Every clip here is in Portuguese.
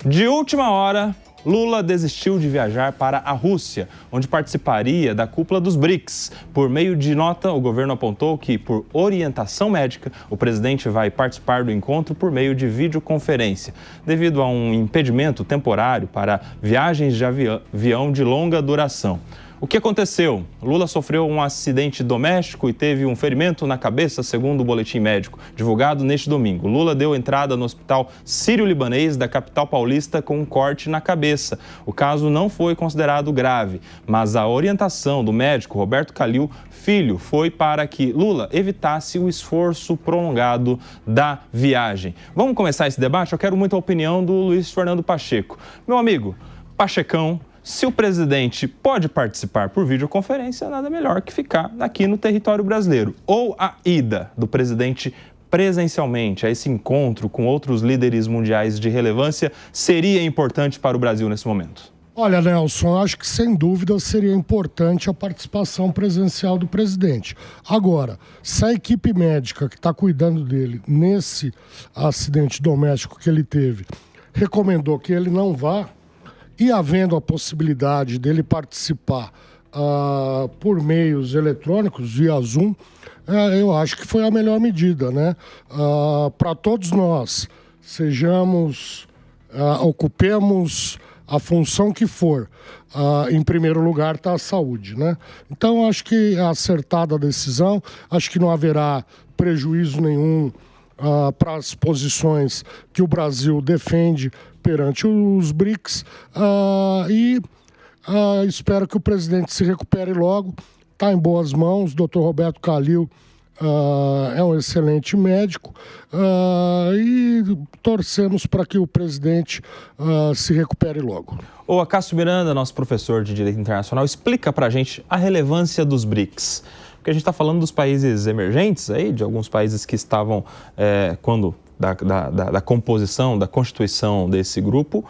De última hora, Lula desistiu de viajar para a Rússia, onde participaria da cúpula dos BRICS. Por meio de nota, o governo apontou que, por orientação médica, o presidente vai participar do encontro por meio de videoconferência, devido a um impedimento temporário para viagens de avião de longa duração. O que aconteceu? Lula sofreu um acidente doméstico e teve um ferimento na cabeça, segundo o boletim médico divulgado neste domingo. Lula deu entrada no hospital sírio-libanês da capital paulista com um corte na cabeça. O caso não foi considerado grave, mas a orientação do médico Roberto Calil Filho foi para que Lula evitasse o esforço prolongado da viagem. Vamos começar esse debate? Eu quero muito a opinião do Luiz Fernando Pacheco. Meu amigo, Pachecão, se o presidente pode participar por videoconferência, nada melhor que ficar aqui no território brasileiro. Ou a ida do presidente presencialmente a esse encontro com outros líderes mundiais de relevância seria importante para o Brasil nesse momento? Olha, Nelson, acho que sem dúvida seria importante a participação presencial do presidente. Agora, se a equipe médica que está cuidando dele nesse acidente doméstico que ele teve recomendou que ele não vá, e havendo a possibilidade dele participar por meios eletrônicos, via Zoom, eu acho que foi a melhor medida, né? Para todos nós, ocupemos a função que for, em primeiro lugar está a saúde, né? Então, acho que é acertada a decisão, acho que não haverá prejuízo nenhum para as posições que o Brasil defende perante os BRICS e espero que o presidente se recupere logo. Está em boas mãos, o doutor Roberto Calil é um excelente médico e torcemos para que o presidente se recupere logo. O Acácio Miranda, nosso professor de Direito Internacional, explica para a gente a relevância dos BRICS. Porque a gente está falando dos países emergentes, aí, de alguns países que estavam, da composição, da constituição desse grupo,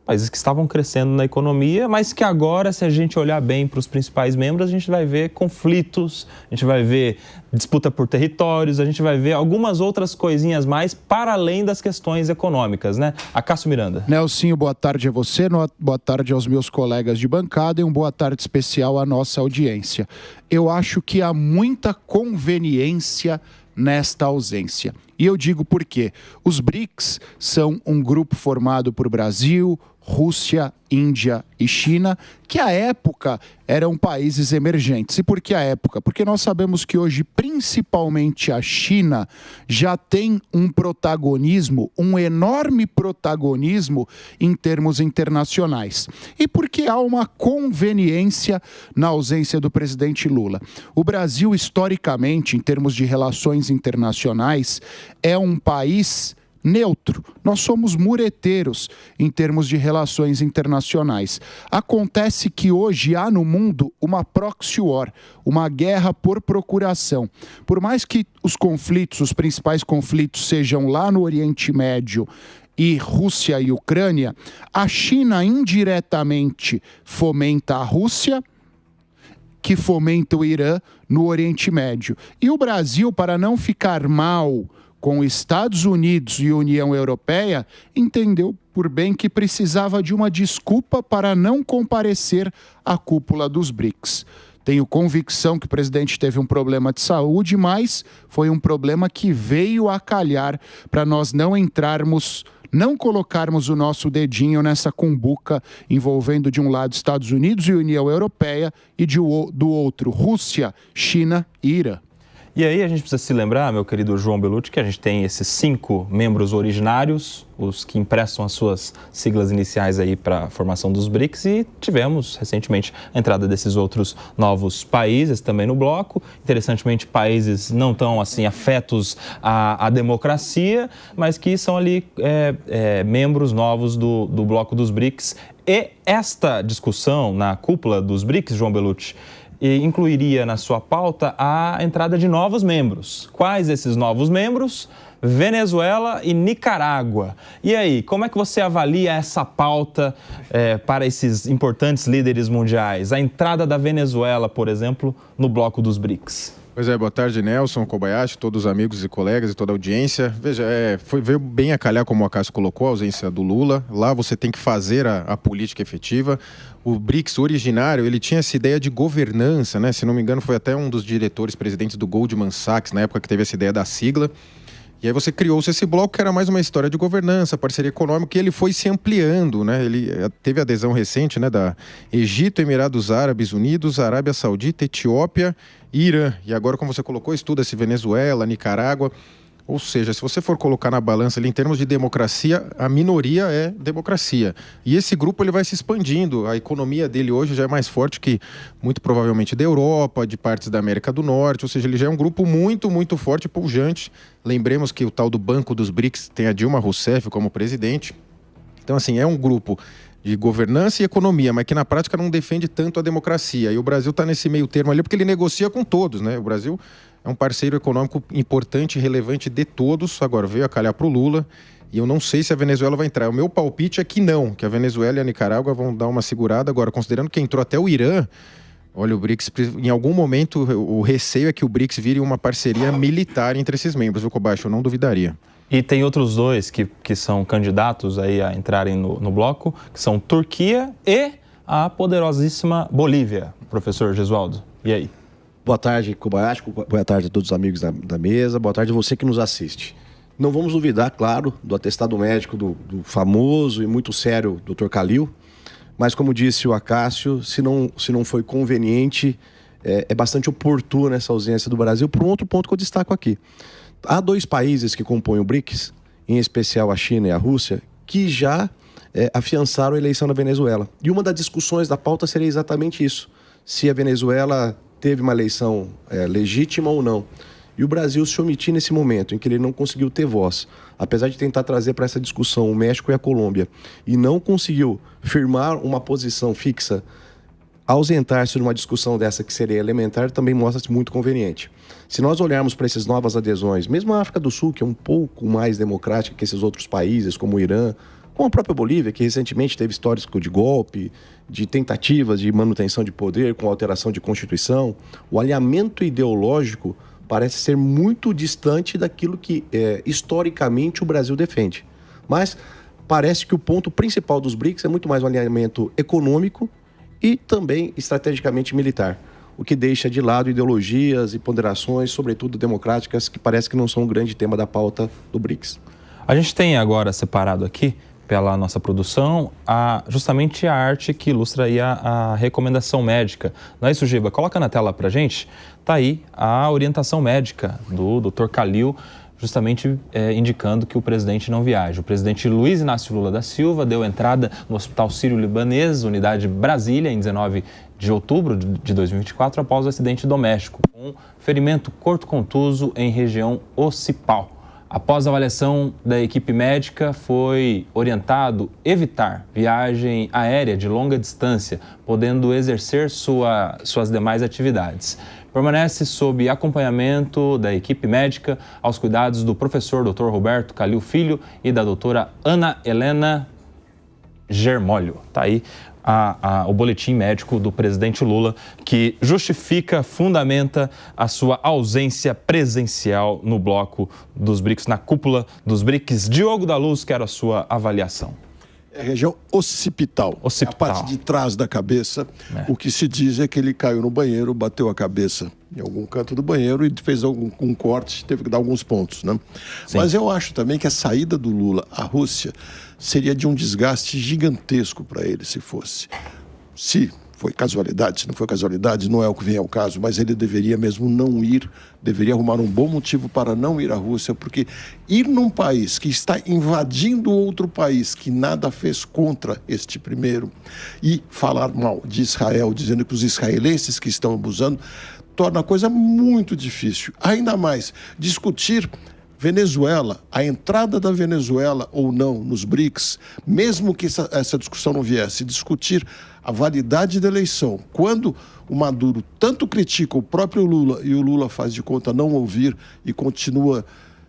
países que estavam crescendo na economia, mas que agora, se a gente olhar bem para os principais membros, a gente vai ver conflitos, a gente vai ver disputa por territórios, a gente vai ver algumas outras coisinhas mais para além das questões econômicas, né? Acácio Miranda. Nelsinho, boa tarde a você, boa tarde aos meus colegas de bancada e boa tarde especial à nossa audiência. Eu acho que há muita conveniência nesta ausência. E eu digo por quê. Os BRICS são um grupo formado por Brasil, Rússia, Índia e China, que à época eram países emergentes. E por que a época? Porque nós sabemos que hoje, principalmente a China, já tem um protagonismo, um enorme protagonismo em termos internacionais. E porque há uma conveniência na ausência do presidente Lula. O Brasil, historicamente, em termos de relações internacionais, é um país neutro. Nós somos mureteiros em termos de relações internacionais. Acontece que hoje há no mundo uma proxy war, uma guerra por procuração. Por mais que os conflitos, os principais conflitos sejam lá no Oriente Médio e Rússia e Ucrânia, a China indiretamente fomenta a Rússia, que fomenta o Irã no Oriente Médio. E o Brasil, para não ficar mal com Estados Unidos e União Europeia, entendeu por bem que precisava de uma desculpa para não comparecer à cúpula dos BRICS. Tenho convicção que o presidente teve um problema de saúde, mas foi um problema que veio a calhar para nós não colocarmos o nosso dedinho nessa cumbuca envolvendo de um lado Estados Unidos e União Europeia e do outro Rússia, China e Irã. E aí a gente precisa se lembrar, meu querido João Belucci, que a gente tem esses 5 membros originários, os que emprestam as suas siglas iniciais aí para a formação dos BRICS, e tivemos recentemente a entrada desses outros novos países também no bloco. Interessantemente, países não tão assim afetos à democracia, mas que são ali membros novos do bloco dos BRICS. E esta discussão na cúpula dos BRICS, João Belucci, e incluiria na sua pauta a entrada de novos membros. Quais esses novos membros? Venezuela e Nicarágua. E aí, como é que você avalia essa pauta para esses importantes líderes mundiais? A entrada da Venezuela, por exemplo, no bloco dos BRICS. Pois é, boa tarde, Nelson, Kobayashi, todos os amigos e colegas e toda a audiência. Veja, veio bem a calhar, como o Acácio colocou, a ausência do Lula. Lá você tem que fazer a política efetiva. O BRICS originário, ele tinha essa ideia de governança, né? Se não me engano, foi até um dos diretores presidentes do Goldman Sachs, na época que teve essa ideia da sigla. E aí você criou-se esse bloco que era mais uma história de governança, parceria econômica, e ele foi se ampliando, né? Ele teve adesão recente, né, da Egito, Emirados Árabes Unidos, Arábia Saudita, Etiópia e Irã. E agora, como você colocou, estuda-se Venezuela, Nicarágua. Ou seja, se você for colocar na balança ali em termos de democracia, a minoria é democracia. E esse grupo ele vai se expandindo. A economia dele hoje já é mais forte que, muito provavelmente, da Europa, de partes da América do Norte. Ou seja, ele já é um grupo muito, muito forte e pujante. Lembremos que o tal do Banco dos BRICS tem a Dilma Rousseff como presidente. Então, assim, é um grupo de governança e economia, mas que na prática não defende tanto a democracia. E o Brasil está nesse meio termo ali porque ele negocia com todos, né? O Brasil é um parceiro econômico importante e relevante de todos. Agora veio a calhar para o Lula e eu não sei se a Venezuela vai entrar. O meu palpite é que não, que a Venezuela e a Nicarágua vão dar uma segurada. Agora, considerando que entrou até o Irã, olha, o BRICS, em algum momento, o receio é que o BRICS vire uma parceria militar entre esses membros, viu, Kobayashi? Eu não duvidaria. E tem outros dois que são candidatos aí a entrarem no bloco, que são Turquia e a poderosíssima Bolívia, professor Gesualdo. E aí? Boa tarde, Kobayashi. Boa tarde a todos os amigos da mesa. Boa tarde a você que nos assiste. Não vamos duvidar, claro, do atestado médico do famoso e muito sério Dr. Kalil, mas como disse o Acácio, se não foi conveniente, é bastante oportuna essa ausência do Brasil por um outro ponto que eu destaco aqui. Há dois países que compõem o BRICS, em especial a China e a Rússia, que já afiançaram a eleição na Venezuela. E uma das discussões da pauta seria exatamente isso. Se a Venezuela teve uma eleição legítima ou não. E o Brasil se omitir nesse momento em que ele não conseguiu ter voz, apesar de tentar trazer para essa discussão o México e a Colômbia, e não conseguiu firmar uma posição fixa, ausentar-se de uma discussão dessa que seria elementar, também mostra-se muito conveniente. Se nós olharmos para essas novas adesões, mesmo a África do Sul, que é um pouco mais democrática que esses outros países, como o Irã, como a própria Bolívia, que recentemente teve histórico de golpe, de tentativas de manutenção de poder com alteração de Constituição, o alinhamento ideológico parece ser muito distante daquilo que, historicamente, o Brasil defende. Mas parece que o ponto principal dos BRICS é muito mais um alinhamento econômico e também estrategicamente militar, o que deixa de lado ideologias e ponderações, sobretudo democráticas, que parece que não são um grande tema da pauta do BRICS. A gente tem agora separado aqui, pela nossa produção, justamente a arte que ilustra aí a recomendação médica. Não é isso, Giba? Coloca na tela pra gente. Tá aí a orientação médica do Dr. Kalil, justamente indicando que o presidente não viaje. O presidente Luiz Inácio Lula da Silva deu entrada no Hospital Sírio-Libanês, unidade Brasília, em 19 de outubro de 2024, após o acidente doméstico, com ferimento curto-contuso em região occipal. Após a avaliação da equipe médica, foi orientado evitar viagem aérea de longa distância, podendo exercer suas demais atividades. Permanece sob acompanhamento da equipe médica aos cuidados do professor Dr. Roberto Kalil Filho e da doutora Ana Helena Germolho. Tá aí o boletim médico do presidente Lula, que justifica, fundamenta a sua ausência presencial no bloco dos BRICS, na cúpula dos BRICS. Diogo da Luz, quero a sua avaliação. É a região occipital. É a parte de trás da cabeça. O que se diz é que ele caiu no banheiro, bateu a cabeça em algum canto do banheiro e fez um corte, teve que dar alguns pontos, né? Mas eu acho também que a saída do Lula à Rússia seria de um desgaste gigantesco para ele, se fosse. Se foi casualidade, se não foi casualidade, não é o que vem ao caso, mas ele deveria mesmo não ir, deveria arrumar um bom motivo para não ir à Rússia, porque ir num país que está invadindo outro país que nada fez contra este primeiro e falar mal de Israel, dizendo que os israelenses que estão abusando, torna a coisa muito difícil. Ainda mais, discutir Venezuela, a entrada da Venezuela ou não nos BRICS, mesmo que essa discussão não viesse, discutir a validade da eleição, quando o Maduro tanto critica o próprio Lula e o Lula faz de conta não ouvir e continua,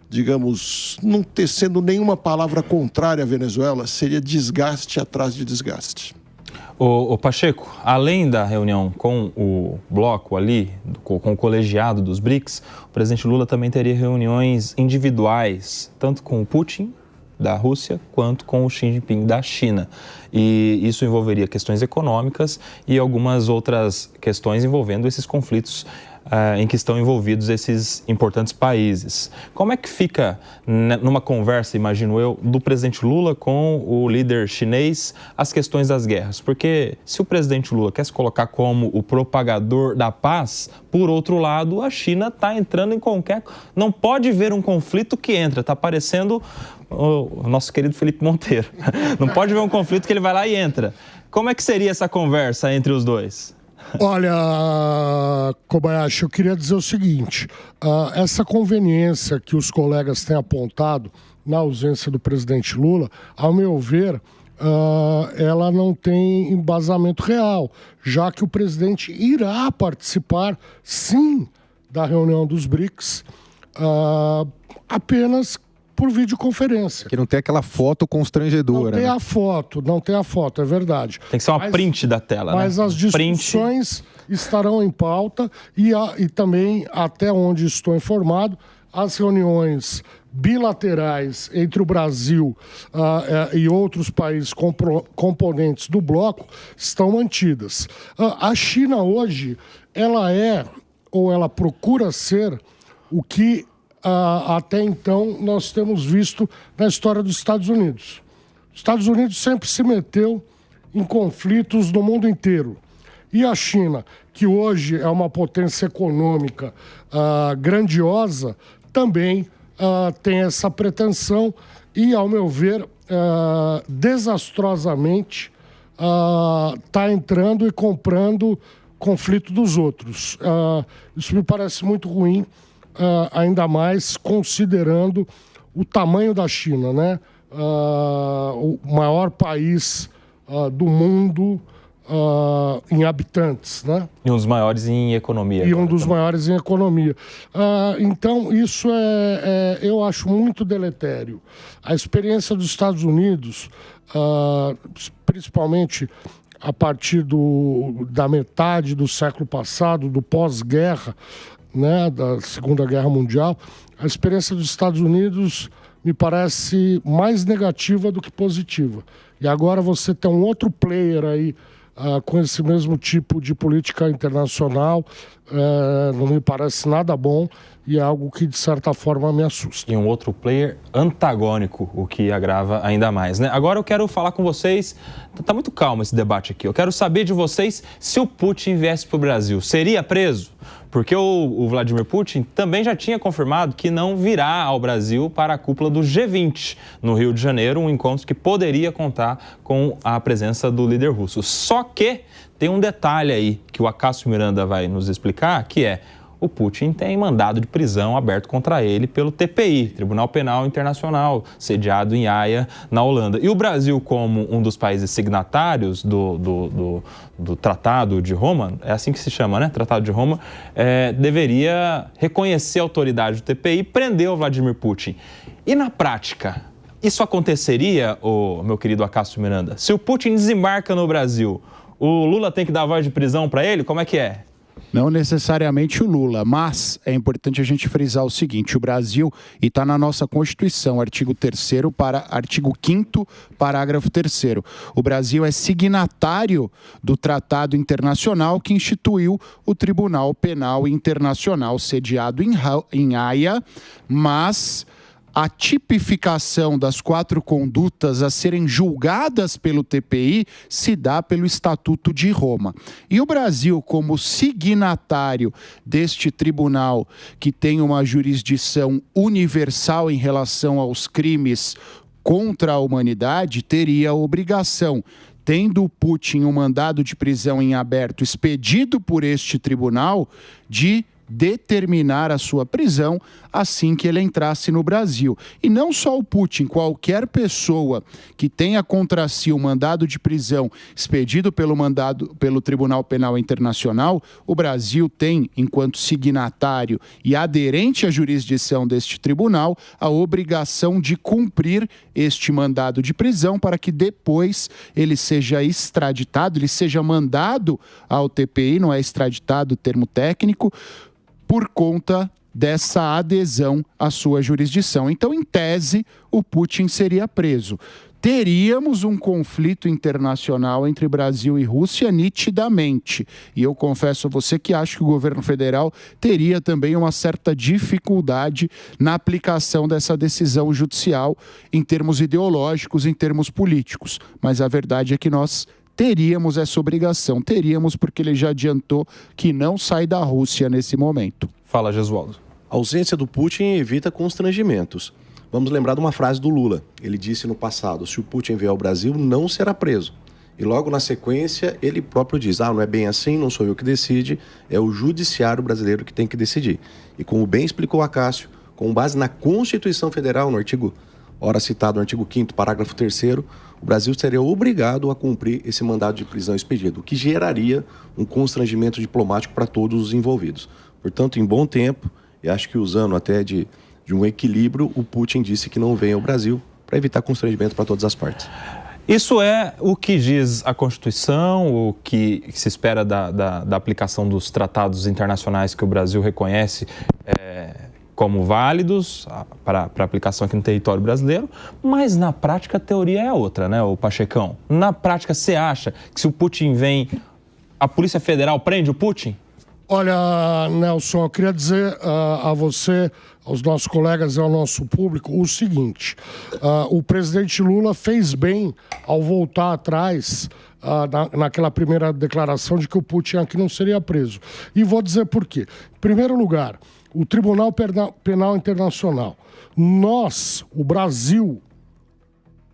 digamos, não tecendo nenhuma palavra contrária à Venezuela, seria desgaste atrás de desgaste. O Pacheco, além da reunião com o bloco ali, com o colegiado dos BRICS, o presidente Lula também teria reuniões individuais, tanto com o Putin, da Rússia, quanto com o Xi Jinping, da China. E isso envolveria questões econômicas e algumas outras questões envolvendo esses conflitos em que estão envolvidos esses importantes países. Como é que fica numa conversa, imagino eu, do presidente Lula com o líder chinês as questões das guerras? Porque se o presidente Lula quer se colocar como o propagador da paz, por outro lado, a China está entrando em qualquer... Não pode ver um conflito que entra, está parecendo o nosso querido Felipe Monteiro. Não pode ver um conflito que ele vai lá e entra. Como é que seria essa conversa entre os dois? Olha, Kobayashi, eu queria dizer o seguinte, essa conveniência que os colegas têm apontado na ausência do presidente Lula, ao meu ver, ela não tem embasamento real, já que o presidente irá participar, sim, da reunião dos BRICS, apenas por videoconferência. Que não tem aquela foto constrangedora. Não tem a foto, é verdade. Tem que ser uma print da tela, mas né? As discussões estarão em pauta e também, até onde estou informado, as reuniões bilaterais entre o Brasil e outros países componentes do bloco estão mantidas. A China hoje, ela procura ser o que até então nós temos visto na história dos Estados Unidos. Os Estados Unidos sempre se meteu em conflitos no mundo inteiro. E a China, que hoje é uma potência econômica grandiosa, também tem essa pretensão e, ao meu ver, desastrosamente está entrando e comprando conflito dos outros. Isso me parece muito ruim, ainda mais considerando o tamanho da China, né? O maior país do mundo em habitantes, né? E um dos maiores em economia. E um dos maiores em economia. Então, isso eu acho muito deletério. A experiência dos Estados Unidos, principalmente a partir da metade do século passado, do pós-guerra, né, da Segunda Guerra Mundial, a experiência dos Estados Unidos me parece mais negativa do que positiva. E agora você tem um outro player aí com esse mesmo tipo de política internacional, não me parece nada bom e é algo que, de certa forma, me assusta. E um outro player antagônico, o que agrava ainda mais, né? Agora eu quero falar com vocês, tá muito calmo esse debate aqui, eu quero saber de vocês se o Putin viesse para o Brasil, seria preso? Porque o Vladimir Putin também já tinha confirmado que não virá ao Brasil para a cúpula do G20 no Rio de Janeiro, um encontro que poderia contar com a presença do líder russo. Só que tem um detalhe aí que o Acácio Miranda vai nos explicar, que é o Putin tem mandado de prisão aberto contra ele pelo TPI, Tribunal Penal Internacional, sediado em Haia, na Holanda. E o Brasil, como um dos países signatários do Tratado de Roma, é assim que se chama, né? Tratado de Roma, deveria reconhecer a autoridade do TPI e prender o Vladimir Putin. E na prática, isso aconteceria, meu querido Acácio Miranda? Se o Putin desembarca no Brasil, o Lula tem que dar voz de prisão para ele? Como é que é? Não necessariamente o Lula, mas é importante a gente frisar o seguinte, o Brasil, e está na nossa Constituição, artigo 3º para artigo 5º, parágrafo 3º. O Brasil é signatário do Tratado Internacional que instituiu o Tribunal Penal Internacional, sediado em Haia, mas a tipificação das 4 condutas a serem julgadas pelo TPI se dá pelo Estatuto de Roma. E o Brasil, como signatário deste tribunal, que tem uma jurisdição universal em relação aos crimes contra a humanidade, teria a obrigação, tendo o Putin um mandado de prisão em aberto expedido por este tribunal, de determinar a sua prisão assim que ele entrasse no Brasil. E não só o Putin, qualquer pessoa que tenha contra si um mandado de prisão expedido pelo Tribunal Penal Internacional, o Brasil tem, enquanto signatário e aderente à jurisdição deste tribunal, a obrigação de cumprir este mandado de prisão para que depois ele seja extraditado, ele seja mandado ao TPI, não é extraditado o termo técnico, por conta dessa adesão à sua jurisdição. Então, em tese, o Putin seria preso. Teríamos um conflito internacional entre Brasil e Rússia nitidamente. E eu confesso a você que acho que o governo federal teria também uma certa dificuldade na aplicação dessa decisão judicial em termos ideológicos, em termos políticos. Mas a verdade é que nós teríamos essa obrigação. Teríamos porque ele já adiantou que não sai da Rússia nesse momento. Fala, Gesualdo. A ausência do Putin evita constrangimentos. Vamos lembrar de uma frase do Lula. Ele disse no passado, se o Putin vier ao Brasil, não será preso. E logo na sequência, ele próprio diz, não é bem assim, não sou eu que decide, é o judiciário brasileiro que tem que decidir. E como bem explicou Acácio, com base na Constituição Federal, no artigo, ora citado no artigo 5º, parágrafo 3º, o Brasil seria obrigado a cumprir esse mandado de prisão expedido, o que geraria um constrangimento diplomático para todos os envolvidos. Portanto, em bom tempo, e acho que usando até de um equilíbrio, o Putin disse que não vem ao Brasil para evitar constrangimento para todas as partes. Isso é o que diz a Constituição, o que se espera da aplicação dos tratados internacionais que o Brasil reconhece como válidos para aplicação aqui no território brasileiro, mas na prática a teoria é outra, né, o Pachecão? Na prática, você acha que se o Putin vem, a Polícia Federal prende o Putin? Olha, Nelson, eu queria dizer a você, aos nossos colegas e ao nosso público o seguinte, o presidente Lula fez bem ao voltar atrás naquela primeira declaração de que o Putin aqui não seria preso. E vou dizer por quê. Em primeiro lugar, o Tribunal Penal Internacional, o Brasil,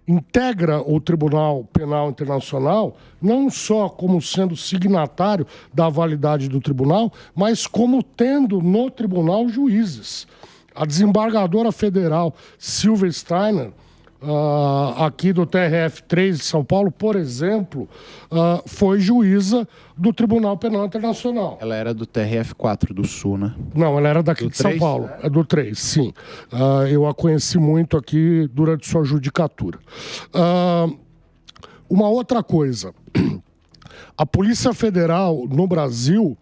integra o Tribunal Penal Internacional não só como sendo signatário da validade do tribunal, mas como tendo no tribunal juízes. A desembargadora federal Silvia Steiner, aqui do TRF3 de São Paulo, por exemplo, foi juíza do Tribunal Penal Internacional. Ela era do TRF4 do Sul, né? Não, ela era daqui do de São Paulo. É do 3, sim. Eu a conheci muito aqui durante sua judicatura. Uma outra coisa. A Polícia Federal no Brasil,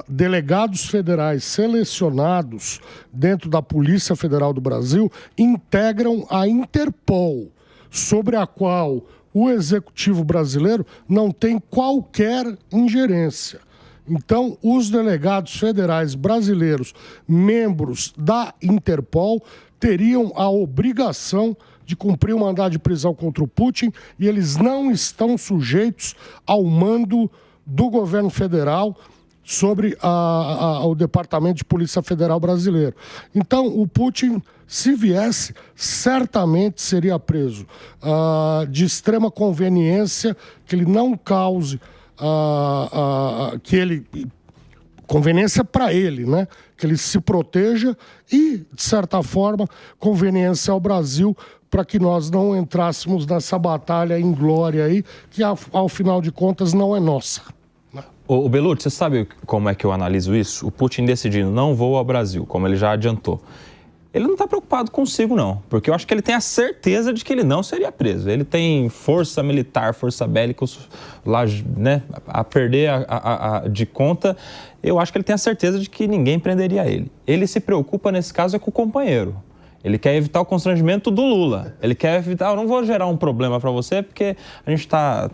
delegados federais selecionados dentro da Polícia Federal do Brasil integram a Interpol, sobre a qual o Executivo brasileiro não tem qualquer ingerência. Então, os delegados federais brasileiros, membros da Interpol, teriam a obrigação de cumprir o mandado de prisão contra o Putin e eles não estão sujeitos ao mando do governo federal sobre o Departamento de Polícia Federal brasileiro. Então, o Putin, se viesse, certamente seria preso. De extrema conveniência, que ele não cause... conveniência para ele, né? Que ele se proteja e, de certa forma, conveniência ao Brasil para que nós não entrássemos nessa batalha inglória aí, que ao final de contas não é nossa. O Belucci, você sabe como é que eu analiso isso? O Putin decidindo não vou ao Brasil, como ele já adiantou. Ele não está preocupado consigo, não, porque eu acho que ele tem a certeza de que ele não seria preso. Ele tem força militar, força bélica lá, né, a perder de conta. Eu acho que ele tem a certeza de que ninguém prenderia ele. Ele se preocupa, nesse caso, com o companheiro. Ele quer evitar o constrangimento do Lula. Ele quer evitar, eu não vou gerar um problema para você, porque a gente tá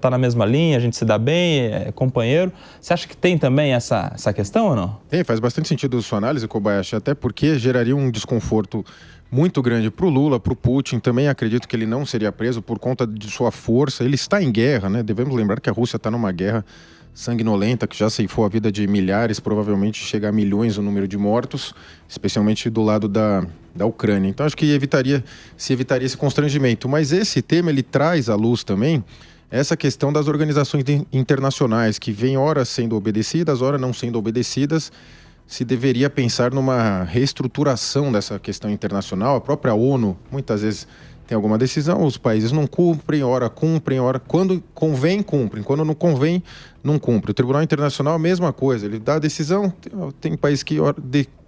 na mesma linha, a gente se dá bem, é companheiro. Você acha que tem também essa questão ou não? Tem, faz bastante sentido a sua análise, Kobayashi, até porque geraria um desconforto muito grande para o Lula, para o Putin. Também acredito que ele não seria preso por conta de sua força. Ele está em guerra, né? Devemos lembrar que a Rússia está numa guerra sanguinolenta, que já ceifou a vida de milhares, provavelmente chega a milhões o número de mortos, especialmente do lado da Ucrânia. Então acho que se evitaria esse constrangimento. Mas esse tema, ele traz à luz também essa questão das organizações internacionais, que vêm ora sendo obedecidas, ora não sendo obedecidas, se deveria pensar numa reestruturação dessa questão internacional. A própria ONU, muitas vezes, tem alguma decisão, os países não cumprem, ora cumprem, ora... Quando convém, cumprem. Quando não convém, não cumpre. O Tribunal Internacional, a mesma coisa. Ele dá a decisão, tem país que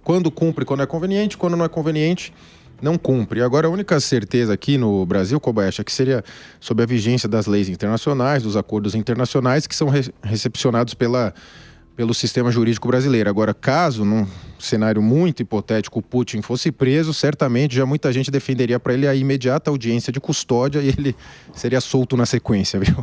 quando cumpre, quando é conveniente, quando não é conveniente, não cumpre. Agora, a única certeza aqui no Brasil, Kobayashi, é que seria sob a vigência das leis internacionais, dos acordos internacionais, que são recepcionados pelo sistema jurídico brasileiro. Agora, caso, num cenário muito hipotético, o Putin fosse preso, certamente já muita gente defenderia para ele a imediata audiência de custódia e ele seria solto na sequência, viu?